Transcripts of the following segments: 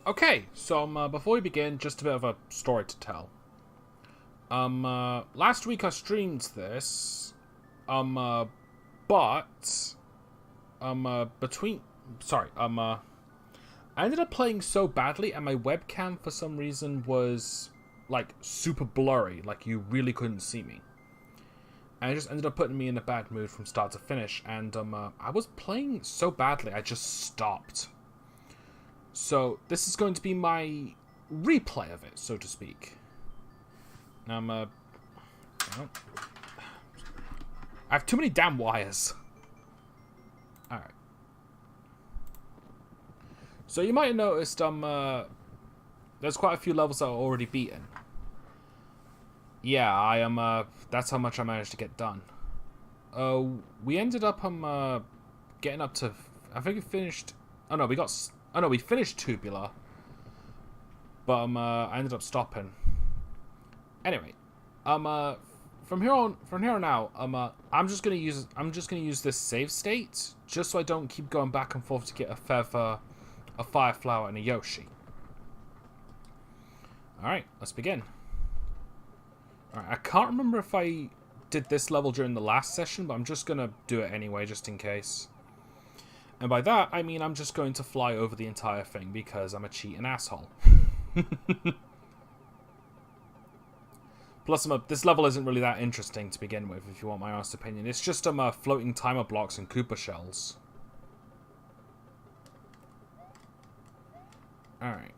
Okay, so before we begin, just a bit of a story to tell. Last week I streamed this, but between, sorry, I ended up playing so badly, and my webcam for some reason was like super blurry, like you really couldn't see me. And it just ended up putting me in a bad mood from start to finish, and I was playing so badly, I just stopped. So, this is going to be my replay of it, so to speak. Well, I have too many damn wires. Alright. So, you might have noticed, there's quite a few levels that are already beaten. Yeah, I am, that's how much I managed to get done. We ended up, getting up to, I think we finished, we finished Tubular, but I ended up stopping. Anyway, from here on out, I'm just gonna use this save state just so I don't keep going back and forth to get a feather, a fire flower, and a Yoshi. All right, let's begin. All right, I can't remember if I did this level during the last session, but I'm just gonna do it anyway, just in case. And by that, I mean I'm just going to fly over the entire thing because I'm a cheating asshole. Plus, this level isn't really that interesting to begin with, if you want my honest opinion. It's just floating timer blocks and Koopa shells. Alright.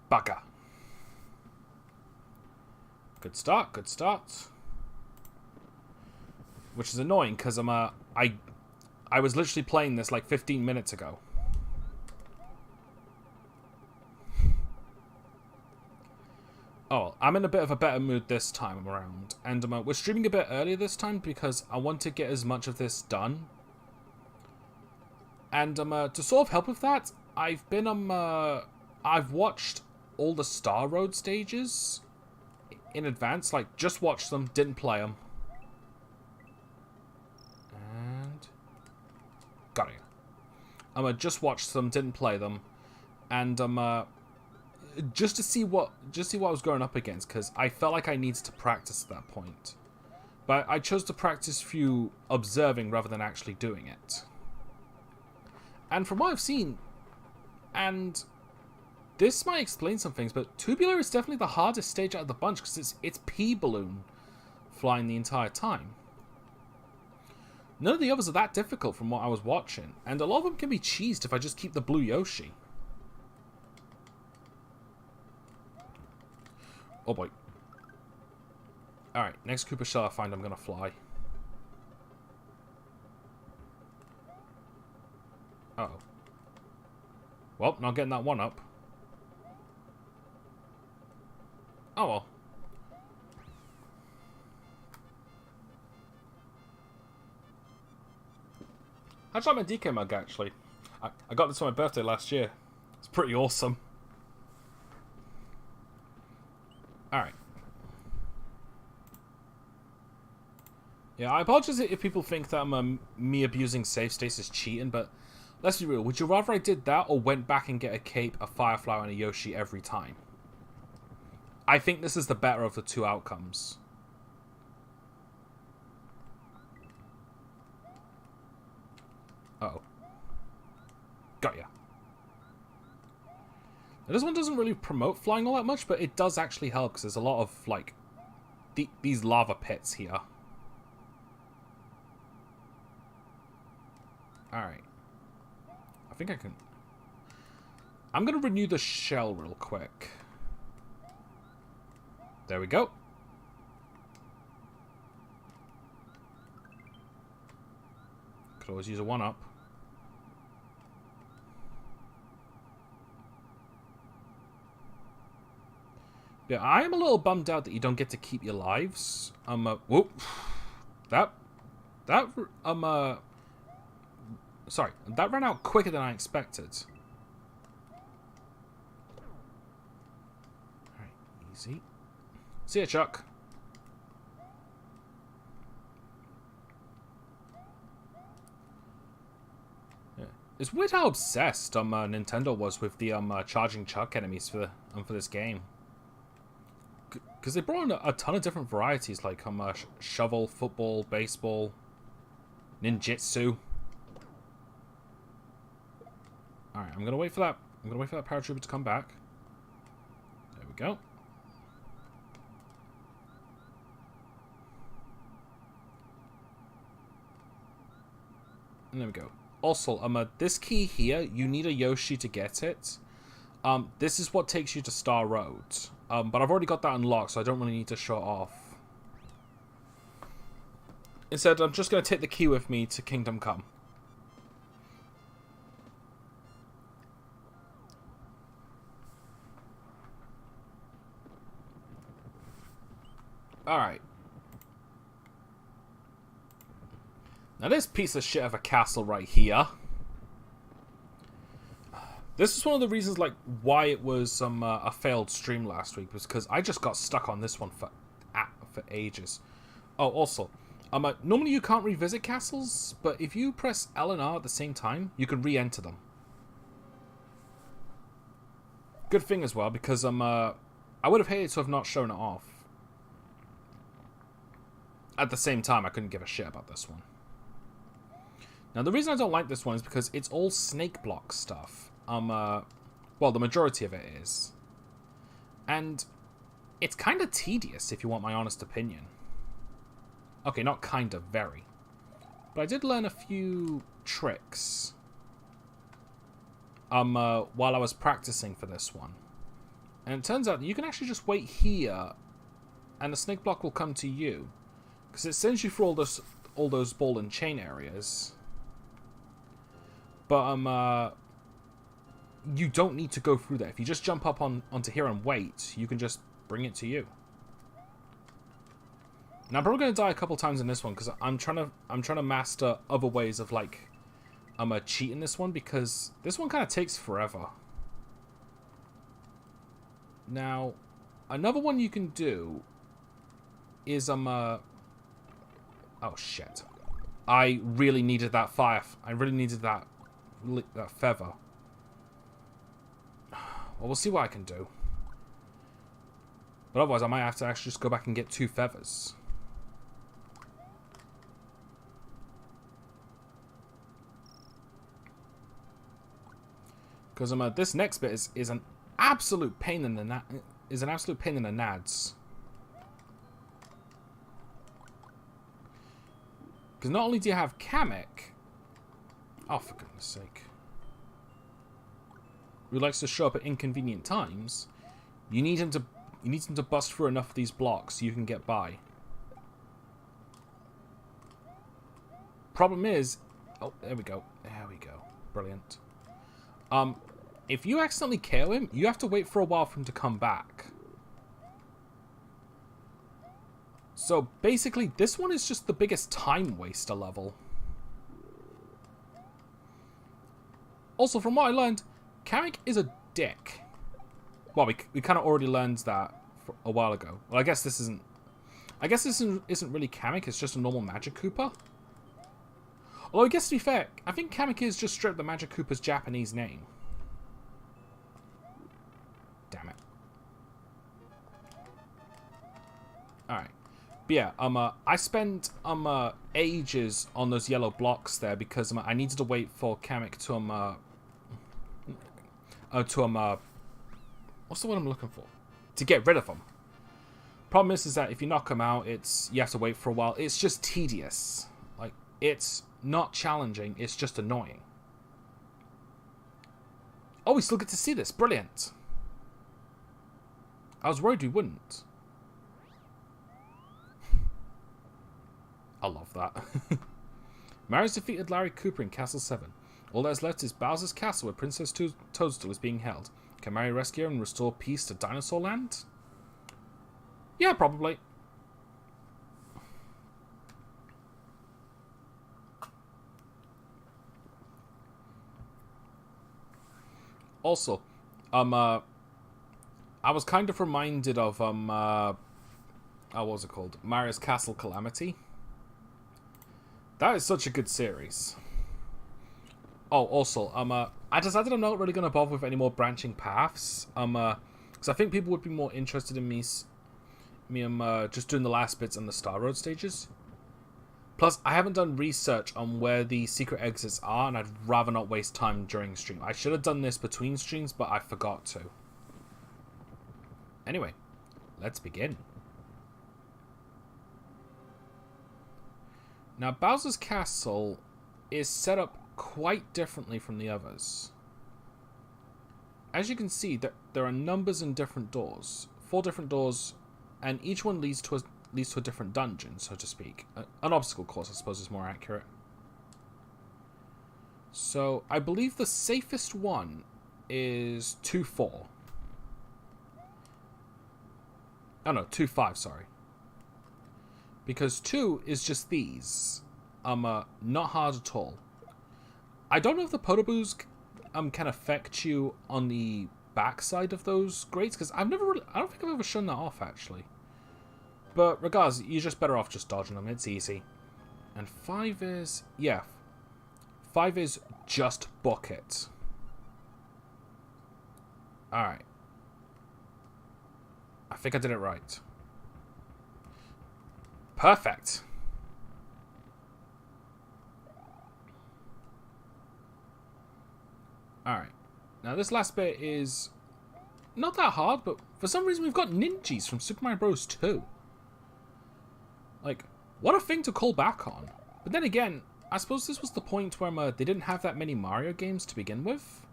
Baka. Good start, good start. Which is annoying, because I was literally playing this like 15 minutes ago. Oh, I'm in a bit of a better mood this time around. And we're streaming a bit earlier this time because I want to get as much of this done. And to sort of help with that, I've been I've watched all the Star Road stages in advance. Like, just watched them, didn't play them. And got it. I just watched them, didn't play them, and just to see what I was going up against, because I felt like I needed to practice at that point. But I chose to practice through observing rather than actually doing it. And from what I've seen, and this might explain some things, but Tubular is definitely the hardest stage out of the bunch because it's P-Balloon flying the entire time. None of the others are that difficult from what I was watching, and a lot of them can be cheesed if I just keep the blue Yoshi. Oh boy. Alright, next Koopa shell I find, I'm gonna fly. Uh-oh. Well, not getting that one up. Oh well. I tried my DK mug, actually. I got this for my birthday last year. It's pretty awesome. Alright. Yeah, I apologize if people think that me abusing save states is cheating, but let's be real. Would you rather I did that or went back and get a cape, a fireflower, and a Yoshi every time? I think this is the better of the two outcomes. Uh-oh. Got ya. Now, this one doesn't really promote flying all that much, but it does actually help because there's a lot of, like, these lava pits here. Alright. I think I can... I'm going to renew the shell real quick. There we go. Could always use a 1-up. Yeah, I am a little bummed out that you don't get to keep your lives. Whoop. Sorry, that ran out quicker than I expected. Easy. See ya, Chuck. Yeah. It's weird how obsessed Nintendo was with the charging Chuck enemies for this game. Because they brought in a ton of different varieties, like shovel, football, baseball, ninjutsu. All right, I'm gonna wait for that. I'm gonna wait for that paratrooper to come back. There we go. And there we go. Also, this key here, you need a Yoshi to get it. This is what takes you to Star Road. But I've already got that unlocked, so I don't really need to show it off. Instead, I'm just going to take the key with me to Kingdom Come. Alright. Now this piece of shit of a castle right here. This is one of the reasons, like, why it was a failed stream last week, was because I just got stuck on this one for ages. Oh, also, normally you can't revisit castles, but if you press L and R at the same time, you can re-enter them. Good thing as well, because I would have hated to have not shown it off. At the same time, I couldn't give a shit about this one. Now, the reason I don't like this one is because it's all snake block stuff. Well, the majority of it is. And it's kind of tedious, if you want my honest opinion. Okay, not kind of, very. But I did learn a few tricks while I was practicing for this one. And it turns out that you can actually just wait here, and the snake block will come to you. Because it sends you through all those ball and chain areas. But, you don't need to go through there. If you just jump up onto here and wait, you can just bring it to you. Now, I'm probably going to die a couple times in this one, because I'm trying to master other ways of, like, cheating this one, because this one kind of takes forever. Now, another one you can do is, oh, shit. I really needed that fire. I really needed that feather. Well, we'll see what I can do. But otherwise, I might have to actually just go back and get 2 feathers. Because this next bit is an absolute pain in the nads. Because not only do you have Kamek, oh, for goodness sake, who likes to show up at inconvenient times, you need him to bust through enough of these blocks so you can get by. Problem is, oh, there we go. There we go. Brilliant. If you accidentally KO him, you have to wait for a while for him to come back. So basically, this one is just the biggest time waster level. Also, from what I learned, Kamek is a dick. Well, we kind of already learned that a while ago. Well, I guess this isn't really Kamek. It's just a normal Magic Koopa. Although I guess to be fair, I think Kamek is just straight up the Magic Koopa's Japanese name. Damn it. All right. But yeah, I spent ages on those yellow blocks there because I needed to wait for Kamek to what's the word I'm looking for? To get rid of them. Problem is that if you knock them out, you have to wait for a while. It's just tedious. Like, it's not challenging. It's just annoying. Oh, we still get to see this. Brilliant. I was worried we wouldn't. I love that. Mario's defeated Larry Cooper in Castle 7. All that is left is Bowser's Castle, where Princess Toadstool is being held. Can Mario rescue her and restore peace to Dinosaur Land? Yeah, probably. Also, I was kind of reminded of what was it called? Mario's Castle Calamity. That is such a good series. Oh, also, I decided I'm not really going to bother with any more branching paths. Because I think people would be more interested in me just doing the last bits and the Star Road stages. Plus, I haven't done research on where the secret exits are, and I'd rather not waste time during stream. I should have done this between streams, but I forgot to. Anyway, let's begin. Now, Bowser's Castle is set up quite differently from the others. As you can see, there are numbers and different doors. 4 different doors, and each one leads to a different dungeon, so to speak. An obstacle course, I suppose, is more accurate. So, I believe the safest one is 2-4. Oh no, 2-5, sorry. Because 2 is just these. Not hard at all. I don't know if the Podoboos can affect you on the backside of those grates, because I don't think I've ever shown that off, actually. But regardless, you're just better off just dodging them, it's easy. And 5 is... yeah. 5 is just book it. Alright. I think I did it right. Perfect. Alright. Now this last bit is not that hard, but for some reason we've got ninjas from Super Mario Bros. 2. Like, what a thing to call back on. But then again, I suppose this was the point where they didn't have that many Mario games to begin with.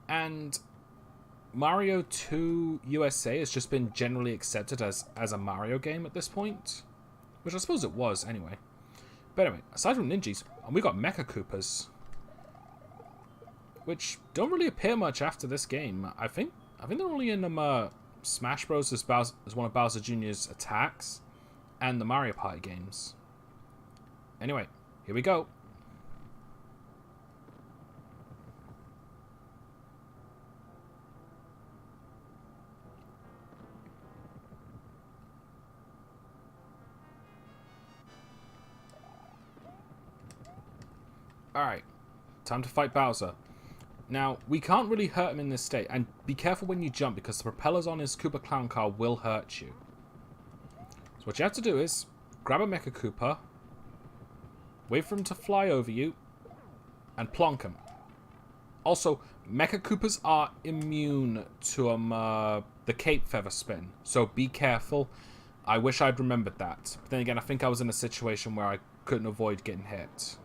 And Mario 2 USA has just been generally accepted as a Mario game at this point. Which I suppose it was, anyway. But anyway, aside from ninjas, we got Mecha Koopas. Which don't really appear much after this game. I think they're only in Smash Bros. As one of Bowser Jr.'s attacks. And the Mario Party games. Anyway, here we go. Alright, time to fight Bowser. Now, we can't really hurt him in this state, and be careful when you jump because the propellers on his Koopa Clown car will hurt you. So what you have to do is grab a Mecha Koopa, wait for him to fly over you, and plonk him. Also, Mecha Koopas are immune to the Cape Feather Spin, so be careful. I wish I'd remembered that. But then again, I think I was in a situation where I couldn't avoid getting hit.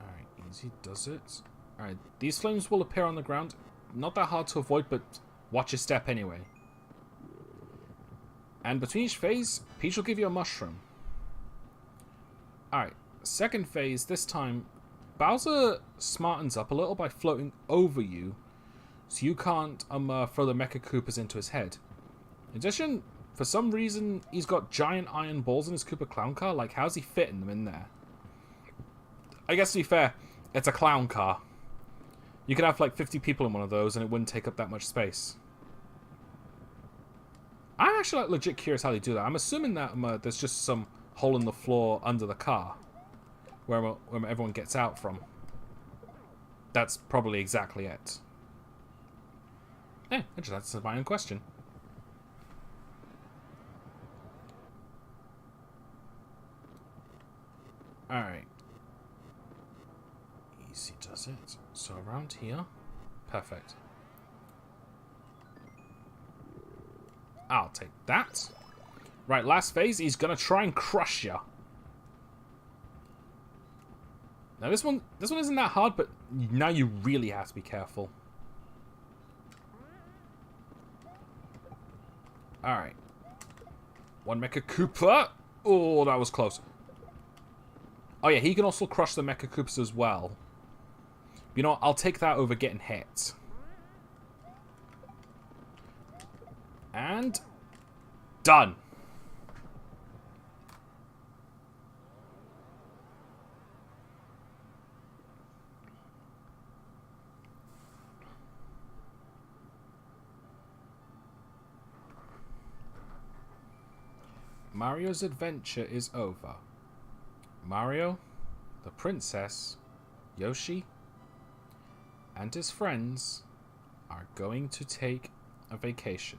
Alright, easy does it. Alright, these flames will appear on the ground. Not that hard to avoid, but watch your step anyway. And between each phase, Peach will give you a mushroom. Alright, second phase, this time, Bowser smartens up a little by floating over you, so you can't throw the Mecha Koopas into his head. In addition, for some reason, he's got giant iron balls in his Koopa Clown car. Like, how's he fitting them in there? I guess to be fair, it's a clown car. You could have like 50 people in one of those and it wouldn't take up that much space. I'm actually like legit curious how they do that. I'm assuming that there's just some hole in the floor under the car where everyone gets out from. That's probably exactly it. I just answered my own question. Alright. Easy does it. So around here. Perfect. I'll take that. Right, last phase, he's gonna try and crush you. Now this one isn't that hard, but now you really have to be careful. Alright. One Mecha Koopa. Oh, that was close. Oh yeah, he can also crush the Mecha Koopas as well. You know what? I'll take that over getting hit. And done. Mario's adventure is over. Mario, the princess, Yoshi, and his friends are going to take a vacation.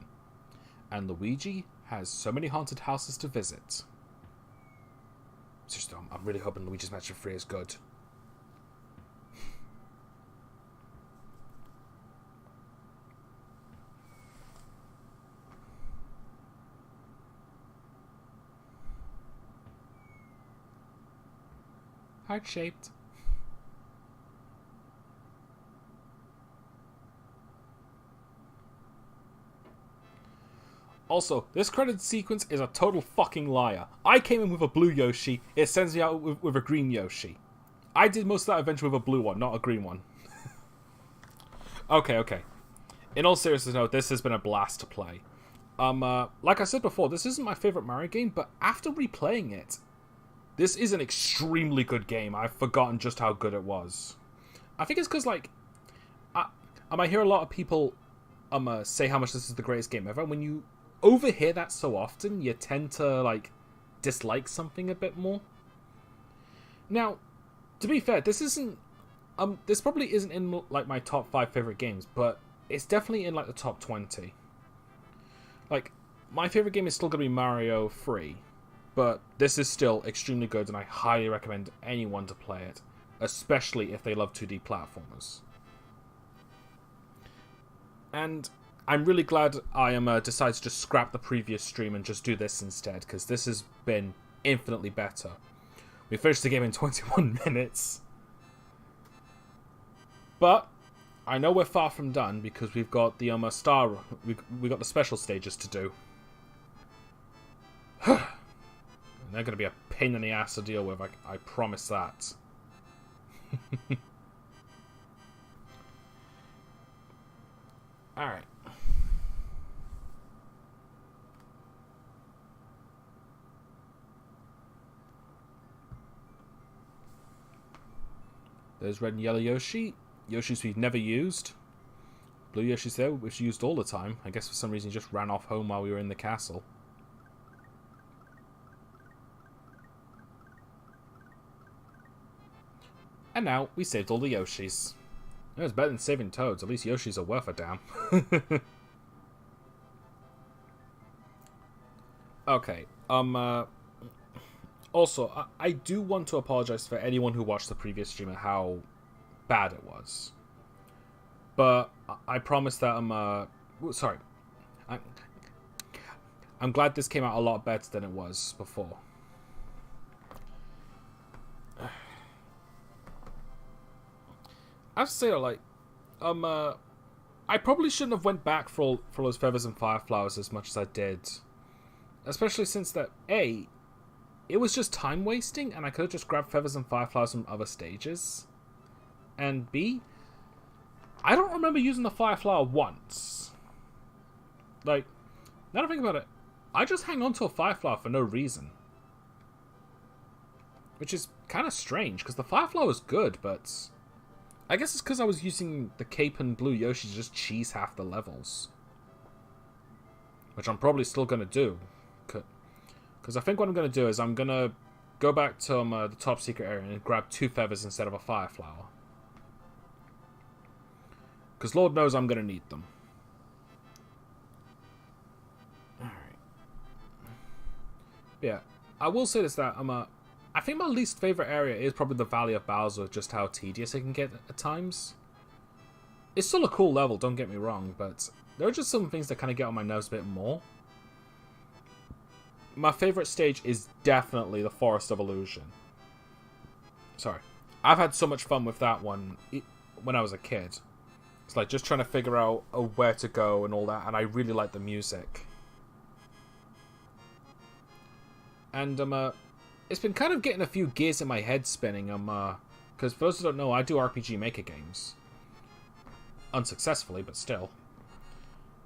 And Luigi has so many haunted houses to visit. Seriously, I'm really hoping Luigi's Mansion 3 is good. Heart-shaped. Also, this credit sequence is a total fucking liar. I came in with a blue Yoshi, it sends me out with a green Yoshi. I did most of that adventure with a blue one, not a green one. Okay. In all seriousness, no, this has been a blast to play. Like I said before, this isn't my favourite Mario game, but after replaying it, this is an extremely good game. I've forgotten just how good it was. I think it's because, like, I hear a lot of people say how much this is the greatest game ever. When you overhear that so often, you tend to, like, dislike something a bit more. Now, to be fair, this isn't... this probably isn't in, like, my top 5 favourite games, but it's definitely in, like, the top 20. Like, my favourite game is still going to be Mario 3. But this is still extremely good, and I highly recommend anyone to play it, especially if they love 2D platformers. And I'm really glad I decided to just scrap the previous stream and just do this instead, because this has been infinitely better. We finished the game in 21 minutes. But I know we're far from done, because we've got the we got the special stages to do. And they're going to be a pain in the ass to deal with, I promise that. Alright. There's red and yellow Yoshi. Yoshis we've never used. Blue Yoshi's there, which we used all the time. I guess for some reason he just ran off home while we were in the castle. And now, we saved all the Yoshis. It was better than saving Toads. At least Yoshis are worth a damn. Okay. Also, I do want to apologize for anyone who watched the previous stream and how bad it was. But I promise that sorry. I'm glad this came out a lot better than it was before. I have to say, like, I probably shouldn't have went back for all those feathers and fireflowers as much as I did. Especially since that, A, it was just time wasting, and I could have just grabbed feathers and fireflowers from other stages. And B, I don't remember using the fireflower once. Like, now that I think about it, I just hang on to a fireflower for no reason. Which is kind of strange, because the fireflower is good, but I guess it's because I was using the Cape and Blue Yoshi to just cheese half the levels. Which I'm probably still going to do. Because I think what I'm going to do is I'm going to go back to the top secret area and grab 2 feathers instead of a fireflower. Because Lord knows I'm going to need them. Alright. Yeah, I will say this, that I think my least favorite area is probably the Valley of Bowser, just how tedious it can get at times. It's still a cool level, don't get me wrong, but there are just some things that kind of get on my nerves a bit more. My favorite stage is definitely the Forest of Illusion. Sorry. I've had so much fun with that one when I was a kid. It's like just trying to figure out where to go and all that, and I really like the music. And it's been kind of getting a few gears in my head spinning. Because for those who don't know, I do RPG Maker games. Unsuccessfully, but still.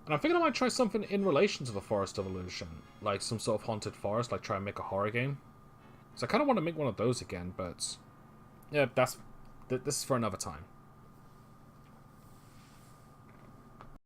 And I'm thinking I might try something in relation to the Forest of Illusion. Like some sort of haunted forest, like try and make a horror game. So I kind of want to make one of those again, but yeah, this is for another time.